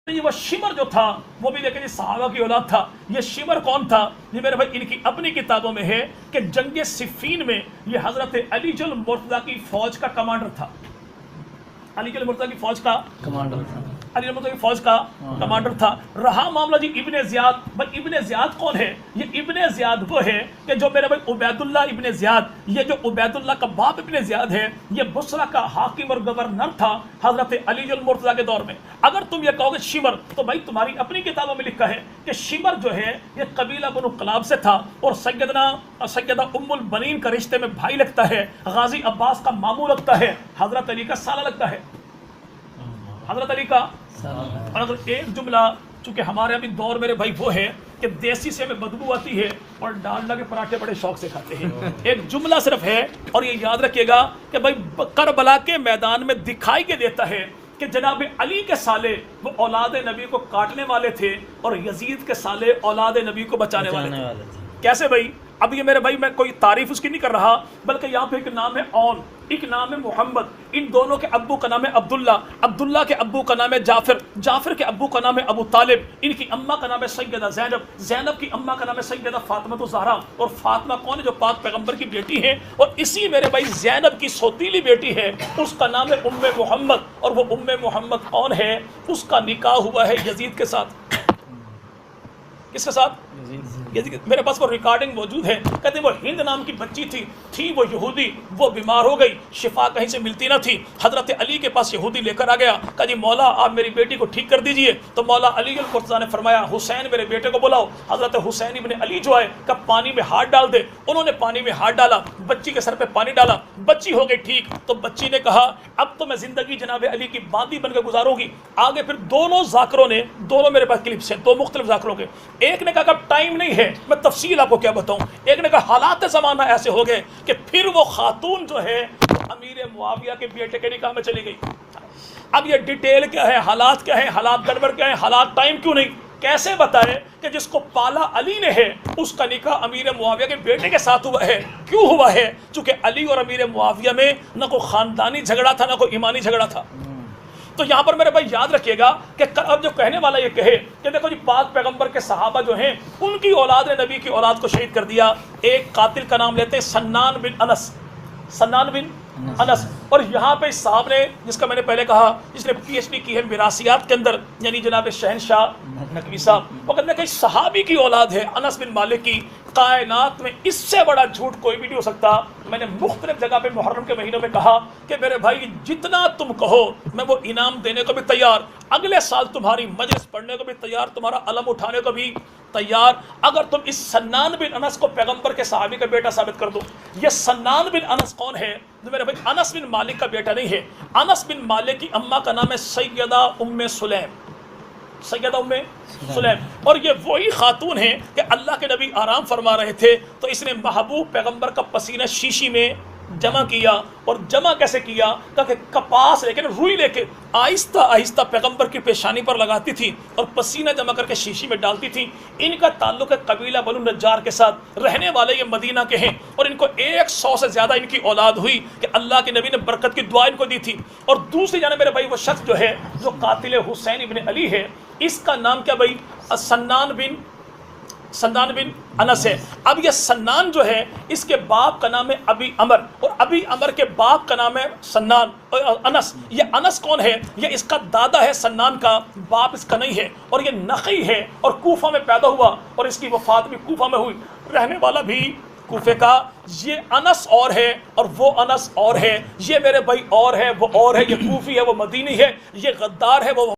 یہ وہ شمر جو تھا وہ بھی لیکن صحابہ کی اولاد تھا. یہ شمر کون تھا؟ یہ میرے بھائی ان کی اپنی کتابوں میں ہے کہ جنگ صفین میں یہ حضرت علی جل مرتضیٰ کی فوج کا کمانڈر تھا. علی جل مرتضیٰ کی فوج کا کمانڈر تھا. علی جل مرتضیٰ کی فوج کا کمانڈر تھا. رہا معاملہ جی ابن زیاد. بھائی ابن زیاد کون ہے؟ یہ ابن زیاد وہ ہے کہ جو میرے بھائی عبید اللہ ابن زیاد، یہ جو عبید اللہ کا باپ ابن زیاد ہے، یہ بصرہ کا حاکم اور گورنر تھا حضرت علی جل مرتضیٰ کے دور میں. اگر تم یہ کہو گے شمر، تو بھائی تمہاری اپنی کتابوں میں لکھا ہے کہ شمر جو ہے یہ قبیلہ بنو کلاب سے تھا اور سیدہ ام البنین کا رشتے میں بھائی لگتا ہے، غازی عباس کا ماموں لگتا ہے، حضرت علی کا سالہ لگتا ہے. حضرت علی کا. اور اگر ایک جملہ، چونکہ ہمارے ابھی دور میرے بھائی وہ ہے کہ دیسی سے ہمیں بدبو آتی ہے اور ڈالڈا کے پراٹھے بڑے شوق سے کھاتے ہیں. ایک جملہ صرف ہے اور یہ یاد رکھیے گا کہ بھائی کربلا کے میدان میں دکھائی کے دیتا ہے کہ جناب علی کے سالے وہ اولاد نبی کو کاٹنے والے تھے اور یزید کے سالے اولاد نبی کو بچانے والے تھے. کیسے بھائی؟ اب یہ میرے بھائی میں کوئی تعریف اس کی نہیں کر رہا، بلکہ یہاں پہ ایک نام ہے اون، ایک نام ہے محمد. ان دونوں کے ابو کا نام ہے عبداللہ، عبداللہ کے ابو کا نام ہے جعفر، جعفر کے ابو کا نام ہے ابو طالب، ان کی اماں کا نام ہے سیدہ زینب، زینب کی اماں کا نام ہے سیدہ فاطمہ الزہرا. اور فاطمہ کون ہے؟ جو پاک پیغمبر کی بیٹی ہے. اور اسی میرے بھائی زینب کی سوتیلی بیٹی ہے، اس کا نام ہے ام محمد. اور وہ ام محمد کون ہے؟ اس کا نکاح ہوا ہے یزید کے ساتھ. کس کے ساتھ؟ میرے پاس وہ ریکارڈنگ موجود ہے. کہتے وہ ہند نام کی بچی تھی وہ یہودی، وہ بیمار ہو گئی، شفا کہیں سے ملتی نہ تھی. حضرت علی کے پاس یہودی لے کر آ گیا، کہا جی مولا آپ میری بیٹی کو ٹھیک کر دیجئے. تو مولا علی المرتضیٰ نے فرمایا حسین میرے بیٹے کو بلاؤ. حضرت حسین ابن علی جو ہے کہ پانی میں ہاتھ ڈال دے. انہوں نے پانی میں ہاتھ ڈالا، بچی کے سر پہ پانی ڈالا، بچی ہو گئی ٹھیک. تو بچی نے کہا اب تو میں زندگی جناب علی کی باندی بن کے گزاروں گی. آگے پھر دونوں ذاکروں نے، دونوں میرے پاس کلپس ہیں دو مختلف ذاکروں کے، ایک نے کہا کہ اب ٹائم نہیں ہے، میں تفصیل آپ کو کیا بتاؤں. ایک نے کہا حالات زمانہ ایسے ہو گئے کہ پھر وہ خاتون جو ہے امیر معاویہ کے بیٹے کے نکاح میں چلی گئی. اب یہ ڈیٹیل کیا ہے، حالات کیا ہے، حالات گڑبڑ کیا ہے، حالات ٹائم کیوں نہیں، کیسے بتائے کہ جس کو پالا علی نے ہے اس کا نکاح امیر معاویہ کے بیٹے کے ساتھ ہوا ہے. کیوں ہوا ہے؟ چونکہ علی اور امیر معاویہ میں نہ کوئی خاندانی جھگڑا تھا نہ کوئی ایمانی جھگڑا تھا. تو یہاں پر میرے بھائی یاد رکھیے گا کہ اب جو کہنے والا یہ کہے کہ دیکھو جی پاک پیغمبر کے صحابہ جو ہیں ان کی اولاد نے نبی کی اولاد کو شہید کر دیا. ایک قاتل کا نام لیتے ہیں سنان بن انس، سنان بن انس. اور یہاں پہ اس صاحب نے، جس کا میں نے پہلے کہا، جس نے پی ایچ ڈی کی ہے وراثیات کے اندر، یعنی جناب شہنشاہ نقوی صاحب، وہ کہتے ہیں کہ صحابی کی اولاد ہے انس بن مالک کی. کائنات میں اس سے بڑا جھوٹ کوئی بھی نہیں ہو سکتا. میں نے مختلف جگہ پہ محرم کے مہینوں میں کہا کہ میرے بھائی جتنا تم کہو میں وہ انعام دینے کو بھی تیار، اگلے سال تمہاری مجلس پڑھنے کو بھی تیار، تمہارا علم اٹھانے کو بھی تیار، اگر تم اس سنان بن انس کو پیغمبر کے صحابی کا بیٹا ثابت کر دو. یہ سنان بن انس کون ہے؟ جو میرے بھائی انس بن مالک کا بیٹا نہیں ہے. انس بن مالک کی اماں کا نام ہے سیدہ ام سلیم، سیدہ ام سلیم. اور یہ وہی خاتون ہیں کہ اللہ کے نبی آرام فرما رہے تھے تو اس نے محبوب پیغمبر کا پسینہ شیشی میں جمع کیا. اور جمع کیسے کیا؟ کہ کپاس لے کے، روئی لے کے آہستہ آہستہ پیغمبر کی پیشانی پر لگاتی تھی اور پسینہ جمع کر کے شیشی میں ڈالتی تھی. ان کا تعلق ہے قبیلہ بنو نجار کے ساتھ، رہنے والے یہ مدینہ کے ہیں. اور ان کو 100 سے زیادہ ان کی اولاد ہوئی کہ اللہ کے نبی نے برکت کی دعا ان کو دی تھی. اور دوسری جانب میرے بھائی وہ شخص جو ہے جو قاتل حسین ابن علی ہے، اس کا نام کیا بھائی؟ سنان بن انس ہے. اب یہ سنان جو ہے اس کے باپ کا نام ہے ابی عمر، اور ابی عمر کے باپ کا نام ہے سنان انس. یہ انس کون ہے؟ یہ اس کا دادا ہے سنان کا، باپ اس کا نہیں ہے. اور یہ نقی ہے اور کوفہ میں پیدا ہوا اور اس کی وفات بھی کوفہ میں ہوئی، رہنے والا بھی کوفے کا. یہ انس اور ہے اور وہ انس اور ہے. یہ میرے بھائی اور ہے وہ اور ہے، یہ کوفی ہے وہ مدینی ہے، یہ غدار ہے وہ